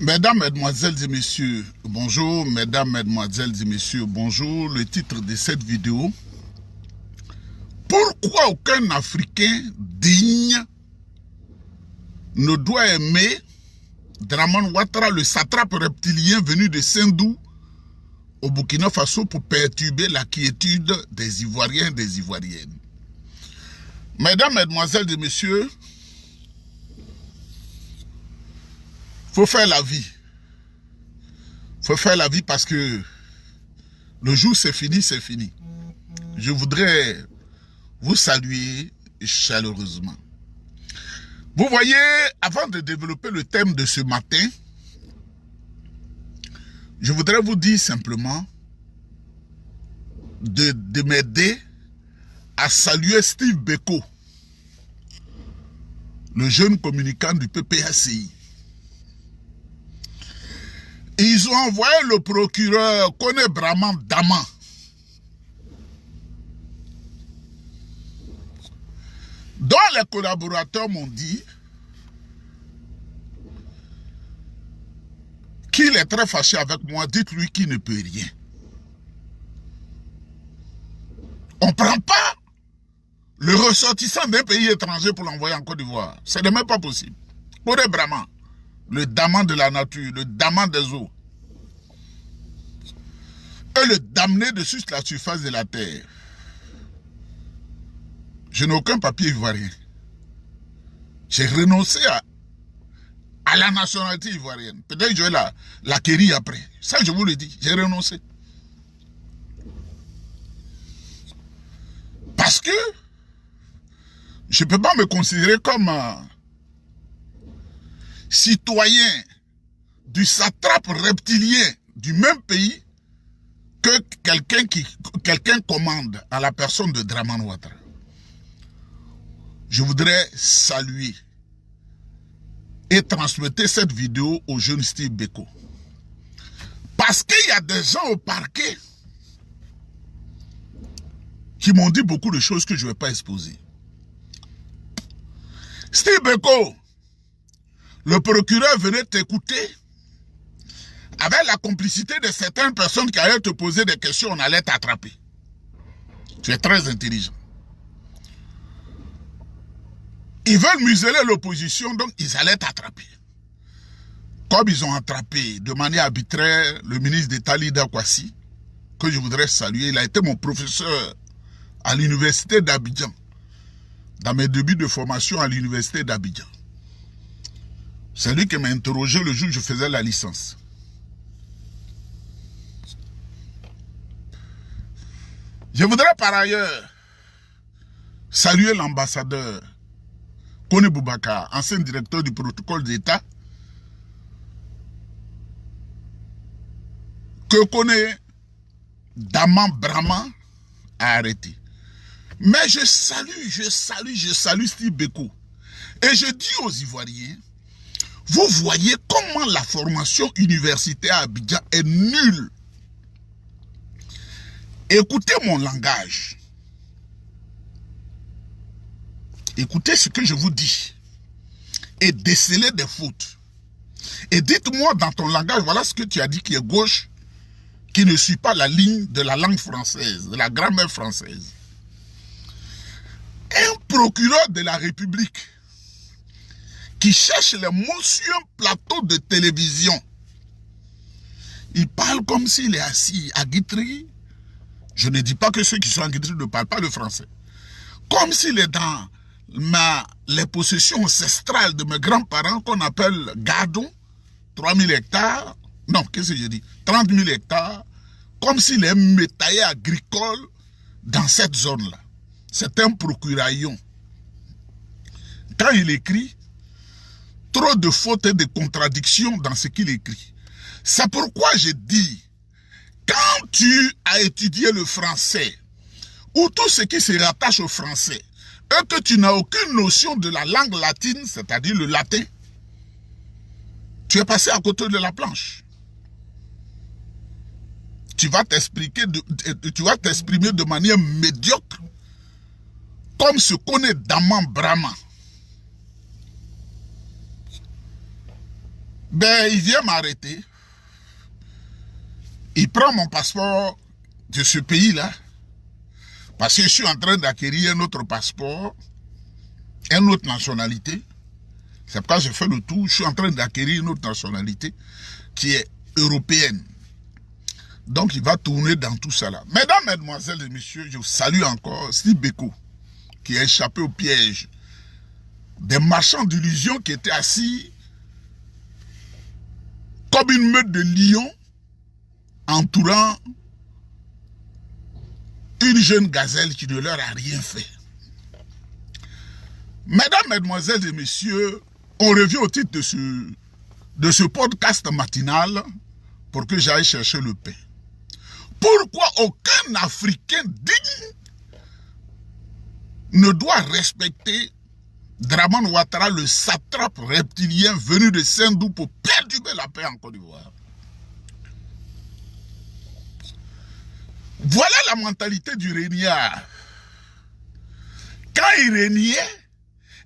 Mesdames, Mesdemoiselles et Messieurs, bonjour. Mesdames, Mesdemoiselles et Messieurs, bonjour. Le titre de cette vidéo: pourquoi aucun Africain digne ne doit aimer Dramane Ouattara, le satrape reptilien venu de Sendou au Burkina Faso pour perturber la quiétude des Ivoiriens et des Ivoiriennes. Mesdames, Mesdemoiselles et Messieurs, faut faire la vie. Faut faire la vie parce que le jour c'est fini, c'est fini. Je voudrais vous saluer chaleureusement. Vous voyez, avant de développer le thème de ce matin, je voudrais vous dire simplement de m'aider à saluer Steve Beko, le jeune communicant du PPACI. Ils ont envoyé le procureur Kone Braman Daman dont les collaborateurs m'ont dit qu'il est très fâché avec moi. Dites-lui qu'il ne peut rien. On ne prend pas le ressortissant d'un pays étranger pour l'envoyer en Côte d'Ivoire. Ce n'est même pas possible. Kone Braman, le daman de la nature, le daman des eaux, et le damné de sur la surface de la terre. Je n'ai aucun papier ivoirien. J'ai renoncé à la nationalité ivoirienne. Peut-être que je vais l'acquérir après. Ça, je vous le dis, j'ai renoncé. Parce que je ne peux pas me considérer comme citoyen du satrape reptilien du même pays que quelqu'un commande à la personne de Dramane Ouattara. Je voudrais saluer et transmettre cette vidéo au jeune Steve Beko. Parce qu'il y a des gens au parquet qui m'ont dit beaucoup de choses que je ne vais pas exposer. Steve Beko, le procureur venait t'écouter avec la complicité de certaines personnes qui allaient te poser des questions, on allait t'attraper. Tu es très intelligent. Ils veulent museler l'opposition, donc ils allaient t'attraper. Comme ils ont attrapé de manière arbitraire le ministre d'État Lida Kwasi, que je voudrais saluer. Il a été mon professeur à l'université d'Abidjan, dans mes débuts de formation à l'université d'Abidjan. C'est lui qui m'a interrogé le jour où je faisais la licence. Je voudrais par ailleurs saluer l'ambassadeur Kone Boubacar, ancien directeur du protocole d'État, que Kone Daman Braman a arrêté. Mais je salue Steve Beko. Et je dis aux Ivoiriens, vous voyez comment la formation universitaire à Abidjan est nulle. Écoutez mon langage. Écoutez ce que je vous dis. Et décelez des fautes. Et dites-moi dans ton langage, voilà ce que tu as dit qui est gauche, qui ne suit pas la ligne de la langue française, de la grammaire française. Un procureur de la République qui cherche les mots sur un plateau de télévision, il parle comme s'il est assis à Guitry. Je ne dis pas que ceux qui sont en Guitry ne parlent pas le français. Comme s'il est dans les possessions ancestrales de mes grands-parents qu'on appelle Gadon, 3000 hectares, non, qu'est-ce que je dis, 30 000 hectares, comme s'il est métaillé agricole dans cette zone-là. C'est un procuraillon. Quand il écrit, trop de fautes et de contradictions dans ce qu'il écrit. C'est pourquoi je dis, quand tu as étudié le français, ou tout ce qui se rattache au français, et que tu n'as aucune notion de la langue latine, c'est-à-dire le latin, tu es passé à côté de la planche. Tu vas t'exprimer de manière médiocre, comme ce connaît Daman Braman. Ben, il vient m'arrêter. Il prend mon passeport de ce pays-là. Parce que je suis en train d'acquérir un autre passeport, une autre nationalité. C'est pourquoi je fais le tour. Je suis en train d'acquérir une autre nationalité qui est européenne. Donc, il va tourner dans tout ça là. Mesdames, mesdemoiselles et messieurs, je vous salue encore Steve Beko, qui a échappé au piège des marchands d'illusions qui étaient assis comme une meute de lions entourant une jeune gazelle qui ne leur a rien fait. Mesdames, mesdemoiselles et messieurs, on revient au titre de ce podcast matinal pour que j'aille chercher le pain. Pourquoi aucun Africain digne ne doit respecter Dramane Ouattara, le satrape reptilien venu de Sendou pour perturber la paix en Côte d'Ivoire? Voilà la mentalité du régnard. Quand il régnait,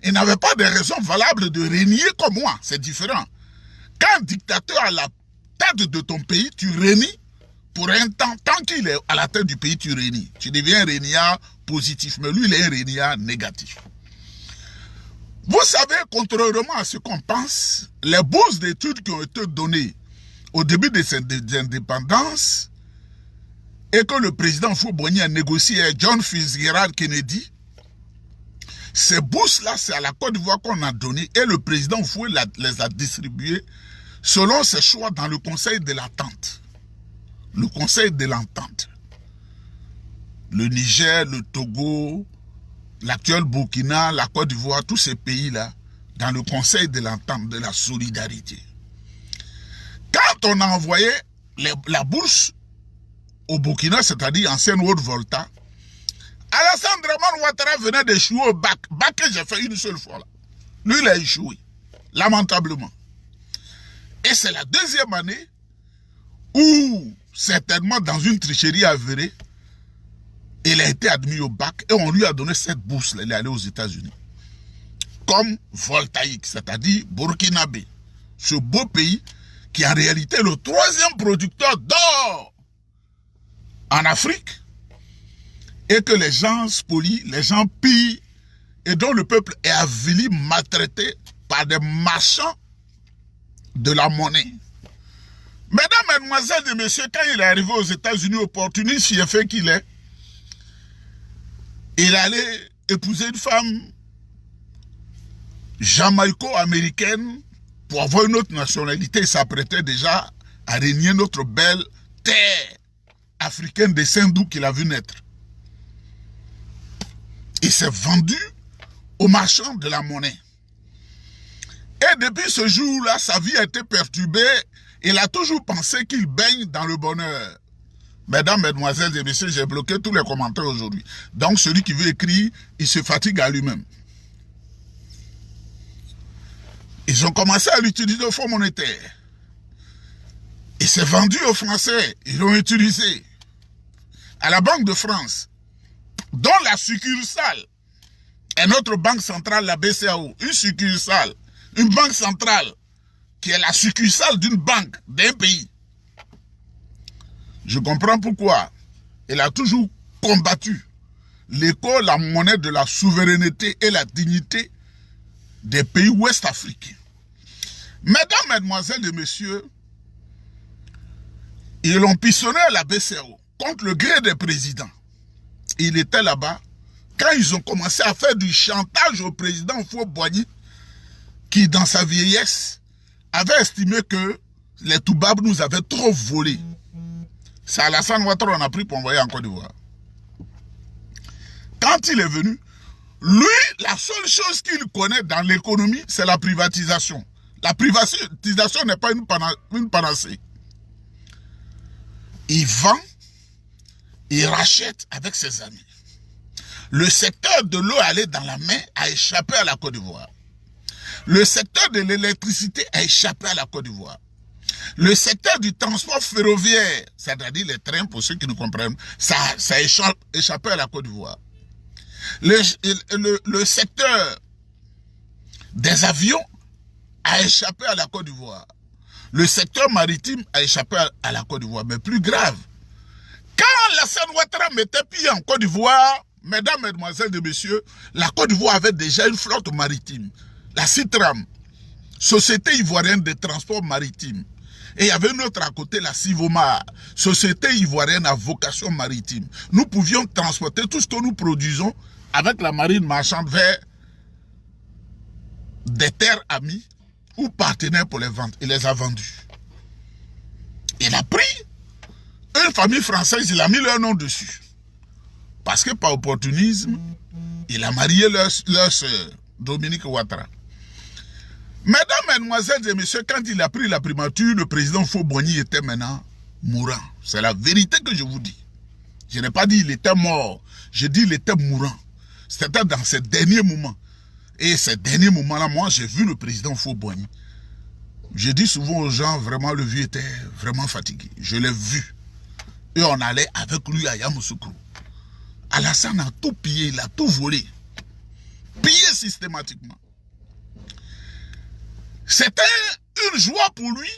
il n'avait pas de raison valable de régner comme moi. C'est différent. Quand un dictateur à la tête de ton pays, tu régnes pour un temps. Tant qu'il est à la tête du pays, tu régnes. Tu deviens un régnard positif. Mais lui, il est un régnard négatif. Vous savez, contrairement à ce qu'on pense, les bourses d'études qui ont été données au début des indépendances et que le président Houphouët-Boigny a négocié avec John Fitzgerald Kennedy, ces bourses-là, c'est à la Côte d'Ivoire qu'on a donné et le président Houphouët les a distribuées selon ses choix dans le Conseil de l'Entente. Le Conseil de l'Entente. Le Niger, le Togo, l'actuel Burkina, la Côte d'Ivoire, tous ces pays-là, dans le Conseil de l'Entente, de la solidarité. Quand on a envoyé la bourse au Burkina, c'est-à-dire ancienne Haute-Volta, Alassane Dramane Ouattara venait d'échouer au bac. Bac que j'ai fait une seule fois là. Lui, il a échoué. Lamentablement. Et c'est la deuxième année où, certainement dans une tricherie avérée, il a été admis au bac et on lui a donné cette bourse-là. Il est allé aux États-Unis. Comme voltaïque, c'est-à-dire burkinabé. Ce beau pays qui en réalité est le troisième producteur d'or en Afrique et que les gens spolient, les gens pillent et dont le peuple est avili, maltraité par des marchands de la monnaie. Mesdames, mesdemoiselles et messieurs, quand il est arrivé aux États-Unis, opportuniste, il a fait qu'il est. Il allait épouser une femme jamaïco-américaine pour avoir une autre nationalité. Il s'apprêtait déjà à régner notre belle terre africaine de Sendou qu'il a vu naître. Il s'est vendu aux marchands de la monnaie. Et depuis ce jour-là, sa vie a été perturbée. Il a toujours pensé qu'il baigne dans le bonheur. Mesdames, mesdemoiselles et messieurs, j'ai bloqué tous les commentaires aujourd'hui. Donc, celui qui veut écrire, il se fatigue à lui-même. Ils ont commencé à l'utiliser au Fonds monétaire. Il s'est vendu aux Français. Ils l'ont utilisé. À la Banque de France, dont la succursale est notre banque centrale, la BCAO. Une succursale, une banque centrale qui est la succursale d'une banque, d'un pays. Je comprends pourquoi. Elle a toujours combattu l'écho, la monnaie de la souveraineté et la dignité des pays ouest-africains. Mesdames, mesdemoiselles et messieurs, ils l'ont pistonné à la BCAO contre le gré des présidents. Il était là-bas quand ils ont commencé à faire du chantage au président Houphouët-Boigny qui, dans sa vieillesse, avait estimé que les Toubabs nous avaient trop volé. C'est Alassane Ouattara qu'on a pris pour envoyer en Côte d'Ivoire. Quand il est venu, lui, la seule chose qu'il connaît dans l'économie, c'est la privatisation. La privatisation n'est pas une panacée. Il vend, il rachète avec ses amis. Le secteur de l'eau allé dans la main a échappé à la Côte d'Ivoire. Le secteur de l'électricité a échappé à la Côte d'Ivoire. Le secteur du transport ferroviaire, c'est-à-dire les trains, pour ceux qui ne comprennent, ça a échappé à la Côte d'Ivoire. Le secteur des avions a échappé à la Côte d'Ivoire. Le secteur maritime a échappé à la Côte d'Ivoire. Mais plus grave, quand Alassane Ouattara mettait pied en Côte d'Ivoire, mesdames, mesdemoiselles et messieurs, la Côte d'Ivoire avait déjà une flotte maritime. La Citram, Société ivoirienne de transport maritime. Et il y avait une autre à côté, la Sivomar, Société ivoirienne à vocation maritime. Nous pouvions transporter tout ce que nous produisons avec la marine marchande vers des terres amies ou partenaires pour les ventes. Il les a vendus. Il a pris une famille française, il a mis leur nom dessus. Parce que par opportunisme, il a marié leur sœur, Dominique Ouattara. Mesdames, mesdemoiselles et messieurs, quand il a pris la primature, le président Faure-Boigny était maintenant mourant. C'est la vérité que je vous dis. Je n'ai pas dit il était mort, je dis il était mourant. C'était dans ces derniers moments. Et ces derniers moments-là, moi, j'ai vu le président Faure-Boigny. Je dis souvent aux gens, vraiment, le vieux était vraiment fatigué. Je l'ai vu. Et on allait avec lui à Yamoussoukro. Alassane a tout pillé, il a tout volé. Pillé systématiquement. C'était une joie pour lui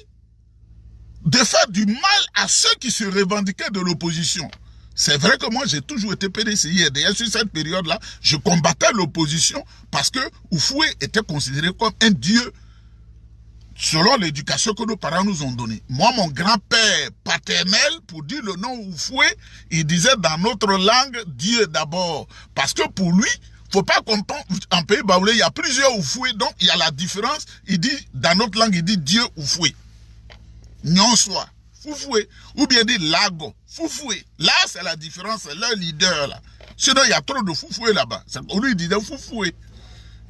de faire du mal à ceux qui se revendiquaient de l'opposition. C'est vrai que moi, j'ai toujours été PDCI. D'ailleurs, sur cette période-là, je combattais l'opposition parce que Oufoué était considéré comme un dieu selon l'éducation que nos parents nous ont donnée. Moi, mon grand-père paternel, pour dire le nom Oufoué, il disait dans notre langue Dieu d'abord. Parce que pour lui, faut pas comprendre, en pays baoulé, il y a plusieurs Oufoué, donc il y a la différence. Il dit, dans notre langue, il dit Dieu Oufoué. Nyonsoi, Foufoué. Ou bien dit Lago, Foufoué. Là, c'est la différence, c'est leur leader, là. Sinon, il y a trop de Foufoué là-bas. Lui, il disait Foufoué.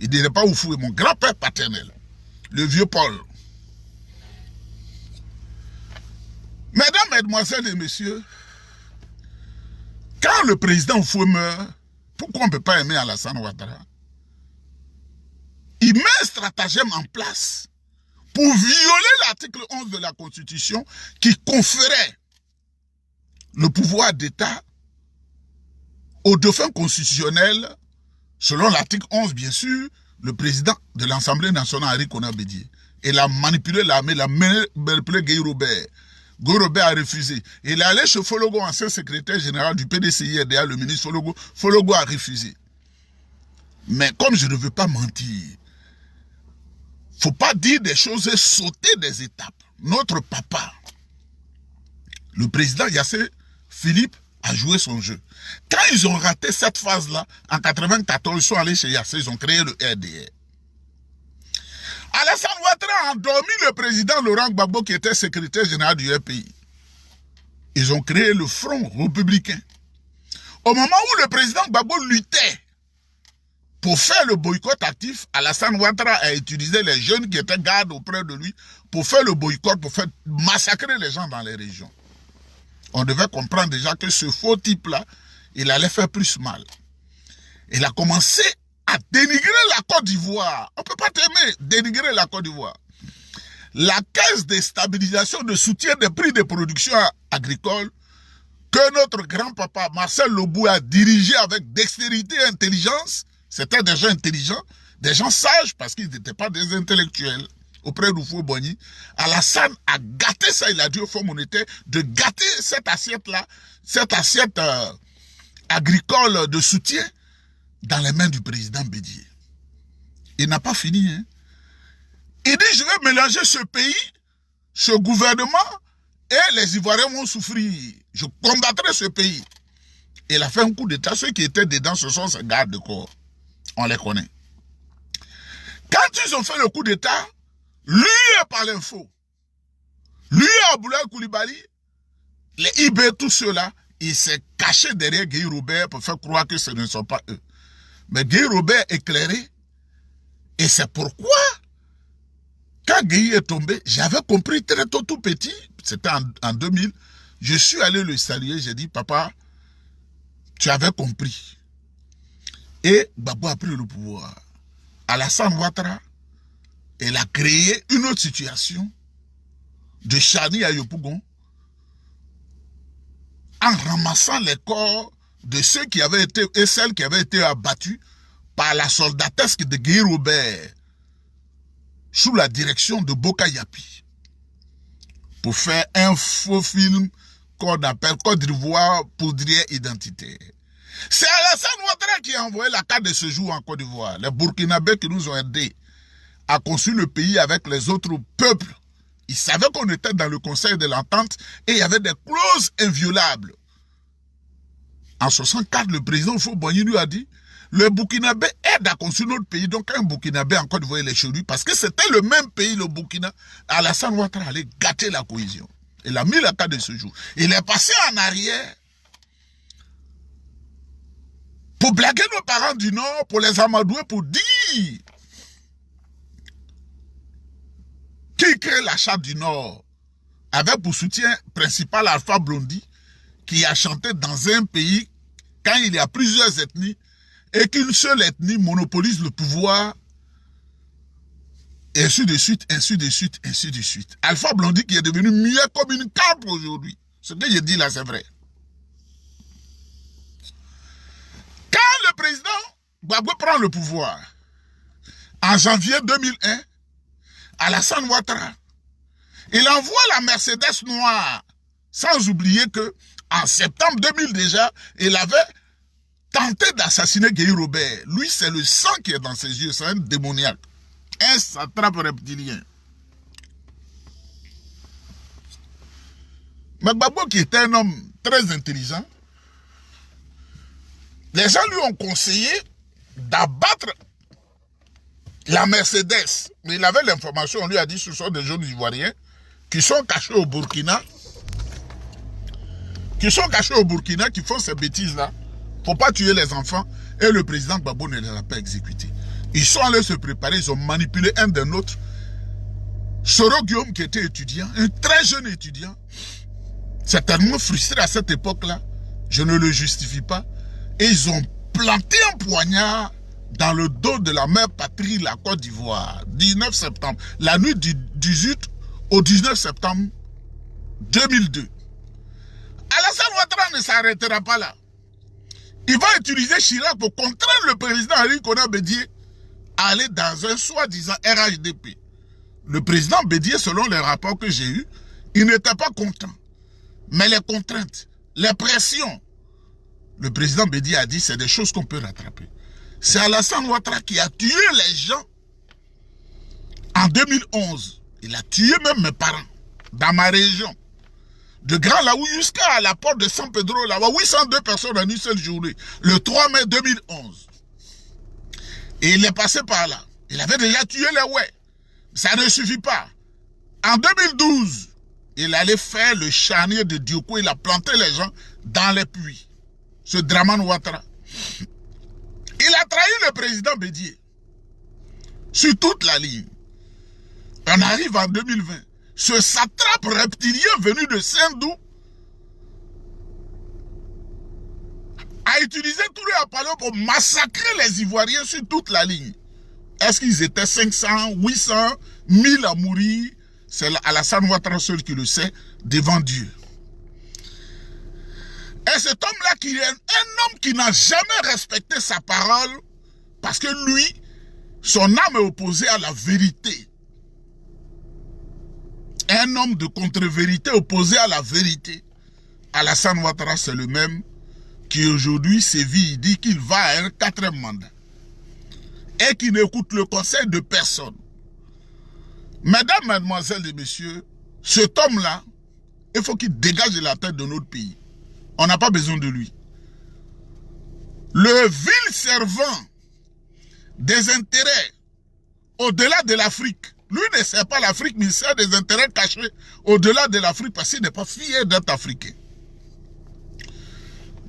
Il disait pas Oufoué, mon grand-père paternel. Le vieux Paul. Mesdames, mesdemoiselles et messieurs, quand le président Oufoué meurt, pourquoi on ne peut pas aimer Alassane Ouattara? Il met un stratagème en place pour violer l'article 11 de la Constitution qui conférait le pouvoir d'État au dauphin constitutionnel, selon l'article 11, bien sûr, le président de l'Assemblée nationale, Henri Konan Bédié. Il a manipulé l'armée, il a manipulé Guy Robert. Guy Robert a refusé. Il est allé chez Fologo, ancien secrétaire général du PDCI-RDA, le ministre Fologo. Fologo a refusé. Mais comme je ne veux pas mentir, il ne faut pas dire des choses et sauter des étapes. Notre papa, le président Yassé Philippe, a joué son jeu. Quand ils ont raté cette phase-là, en 1994, ils sont allés chez Yassé, ils ont créé le RDR. Alassane Ouattara a endormi le président Laurent Gbagbo qui était secrétaire général du RPI. Ils ont créé le Front républicain. Au moment où le président Gbagbo luttait pour faire le boycott actif, Alassane Ouattara a utilisé les jeunes qui étaient gardes auprès de lui pour faire le boycott, pour faire massacrer les gens dans les régions. On devait comprendre déjà que ce faux type-là, il allait faire plus mal. Il a commencé à dénigrer la Côte d'Ivoire. On ne peut pas t'aimer, dénigrer la Côte d'Ivoire. La caisse de stabilisation de soutien des prix de production agricole que notre grand-papa Marcel Lebou a dirigé avec dextérité et intelligence, c'était des gens intelligents, des gens sages parce qu'ils n'étaient pas des intellectuels. Auprès d'Oufoué-Boigny, Alassane a gâté ça, il a dit au Fonds monétaire de gâter cette assiette-là, cette assiette agricole de soutien dans les mains du président Bédié. Il n'a pas fini. Hein. Il dit, je vais mélanger ce pays, ce gouvernement, et les Ivoiriens vont souffrir. Je combattrai ce pays. Il a fait un coup d'État. Ceux qui étaient dedans, ce sont ses gardes de corps. On les connaît. Quand ils ont fait le coup d'État, lui par l'info, lui Aboulaye Coulibaly, les IB, tous ceux-là, il s'est caché derrière Guy Robert pour faire croire que ce ne sont pas eux. Mais Guy Robert est éclairé, et c'est pourquoi, quand Guy est tombé, j'avais compris très tôt, tout petit, c'était en 2000, je suis allé le saluer, j'ai dit, papa, tu avais compris. Et Gbagbo a pris le pouvoir. Alassane Ouattara, elle a créé une autre situation de Chani à Yopougon en ramassant les corps de ceux qui avaient été et celles qui avaient été abattus par la soldatesque de Guy Robert sous la direction de Boka Yapi. pour faire un faux film qu'on appelle Côte d'Ivoire poudrière identitaire. C'est Alassane Ouattara qui a envoyé la carte de séjour en Côte d'Ivoire. Les Burkinabés qui nous ont aidés à construire le pays avec les autres peuples. Ils savaient qu'on était dans le Conseil de l'Entente et il y avait des clauses inviolables. En 1964, le président Houphouët-Boigny lui a dit le Burkinabé aide à construire notre pays. Donc un Burkinabé en Côte d'Ivoire, il est chez lui. Parce que c'était le même pays, le Burkina. Alassane Ouattara allait gâter la cohésion. Il a mis la carte de séjour. Il est passé en arrière pour blaguer nos parents du Nord, pour les amadouer, pour dire qui crée la charte du Nord avec pour soutien principal Alpha Blondy qui a chanté dans un pays quand il y a plusieurs ethnies et qu'une seule ethnie monopolise le pouvoir, et ainsi de suite, ainsi de suite, ainsi de suite. Alpha Blondy qui est devenu mieux communicable aujourd'hui. Ce que je dis là, c'est vrai. Quand le président Gbagbo prend le pouvoir, en janvier 2001, Alassane Ouattara, il envoie la Mercedes noire, sans oublier que en septembre 2000 déjà, il avait tenté d'assassiner Guy Robert. Lui, c'est le sang qui est dans ses yeux, c'est un démoniaque, un satrape reptilien. Mais Gbagbo, qui était un homme très intelligent, les gens lui ont conseillé d'abattre la Mercedes. Mais il avait l'information, on lui a dit ce sont des jeunes Ivoiriens qui sont cachés au Burkina, qui font ces bêtises-là. Faut pas tuer les enfants. Et le président Gbagbo ne les a pas exécutés. Ils sont allés se préparer, ils ont manipulé un des nôtres. Soro Guillaume qui était étudiant, un très jeune étudiant, certainement frustré à cette époque-là, je ne le justifie pas, et ils ont planté un poignard dans le dos de la mère patrie, la Côte d'Ivoire, 19 septembre, la nuit du 18 au 19 septembre 2002. Alassane Ouattara ne s'arrêtera pas là. Il va utiliser Chirac pour contraindre le président Henri Konan Bédié à aller dans un soi-disant RHDP. Le président Bédié, selon les rapports que j'ai eus, il n'était pas content. Mais les contraintes, les pressions, le président Bédié a dit c'est des choses qu'on peut rattraper. C'est Alassane Ouattara qui a tué les gens en 2011. Il a tué même mes parents dans ma région. De Grand Laou jusqu'à la porte de San Pedro, là-bas, 802 personnes en une seule journée, le 3 mai 2011. Et il est passé par là. Il avait déjà tué les ouais. Ça ne suffit pas. En 2012, il allait faire le charnier de Dioko. Il a planté les gens dans les puits. Ce Dramane Ouattara. Il a trahi le président Bédié. Sur toute la ligne. On arrive en 2020. Ce satrape reptilien venu de Saint-Dou a utilisé tous les appareils pour massacrer les Ivoiriens sur toute la ligne. Est-ce qu'ils étaient 500, 800, 1000 à mourir? C'est Alassane Ouattara seul qui le sait, devant Dieu. Et cet homme-là, qui est un homme qui n'a jamais respecté sa parole, parce que lui, son âme est opposée à la vérité. Un homme de contre-vérité opposé à la vérité. Alassane Ouattara, c'est le même qui aujourd'hui sévit, il dit qu'il va à un 4e mandat. Et qui n'écoute le conseil de personne. Mesdames, mademoiselles et messieurs, cet homme-là, il faut qu'il dégage de la tête de notre pays. On n'a pas besoin de lui. Le vil servant des intérêts au-delà de l'Afrique. Lui ne sert pas l'Afrique, mais il sert des intérêts cachés au-delà de l'Afrique parce qu'il n'est pas fier d'être africain.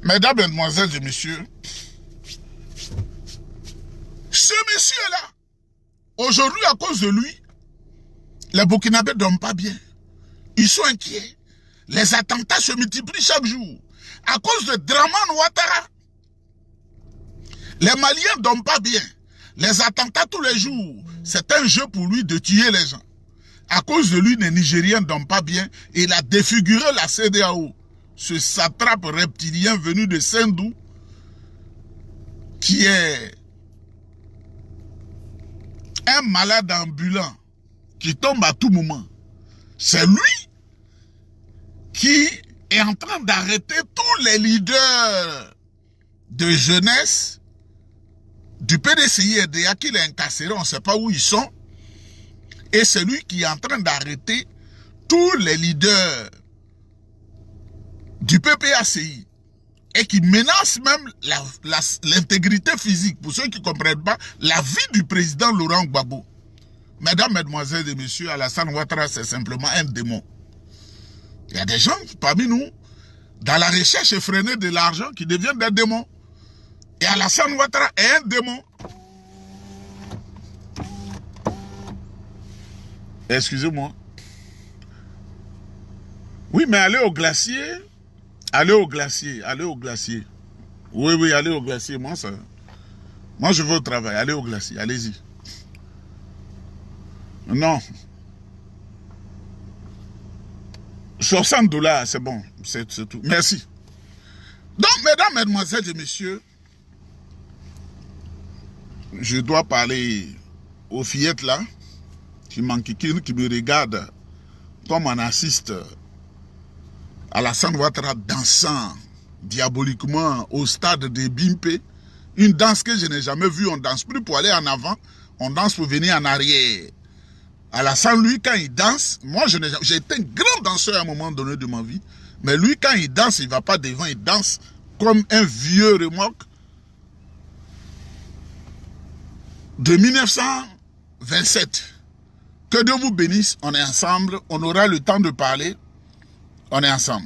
Mesdames, mesdemoiselles et messieurs, ce monsieur-là, aujourd'hui, à cause de lui, les Burkinabés ne dorment pas bien. Ils sont inquiets. Les attentats se multiplient chaque jour. À cause de Dramane Ouattara, les Maliens ne dorment pas bien. Les attentats tous les jours, c'est un jeu pour lui de tuer les gens. À cause de lui, les Nigériens ne dorment pas bien. Et il a défiguré la CEDEAO. Ce satrape reptilien venu de Saint-Dou, qui est un malade ambulant, qui tombe à tout moment. C'est lui qui est en train d'arrêter tous les leaders de jeunesse du PDCI-RDA qu'il a incarcéré, on ne sait pas où ils sont. Et c'est lui qui est en train d'arrêter tous les leaders du PPACI et qui menace même l'intégrité physique, pour ceux qui ne comprennent pas, la vie du président Laurent Gbagbo. Mesdames, Mesdemoiselles et Messieurs, Alassane Ouattara, c'est simplement un démon. Il y a des gens parmi nous, dans la recherche effrénée de l'argent, qui deviennent des démons. Et Alassane Ouattara est un démon. Excusez-moi. Oui, mais allez au glacier. Allez au glacier. Allez au glacier. Oui, oui, allez au glacier. Moi, je veux au travail. Allez au glacier. Allez-y. Non. 60 $, c'est bon. C'est tout. Merci. Donc, mesdames, mesdemoiselles et messieurs, je dois parler aux fillettes là, qui m'enquiquinent, qui me regardent comme un assiste à Alassane Ouattara dansant diaboliquement au stade de Bimpe. Une danse que je n'ai jamais vue. On ne danse plus pour aller en avant, on danse pour venir en arrière. Alassane, lui, quand il danse, moi, j'ai été un grand danseur à un moment donné de ma vie, mais lui, quand il danse, il ne va pas devant, il danse comme un vieux remorque de 1927. Que Dieu vous bénisse, on est ensemble, on aura le temps de parler, on est ensemble.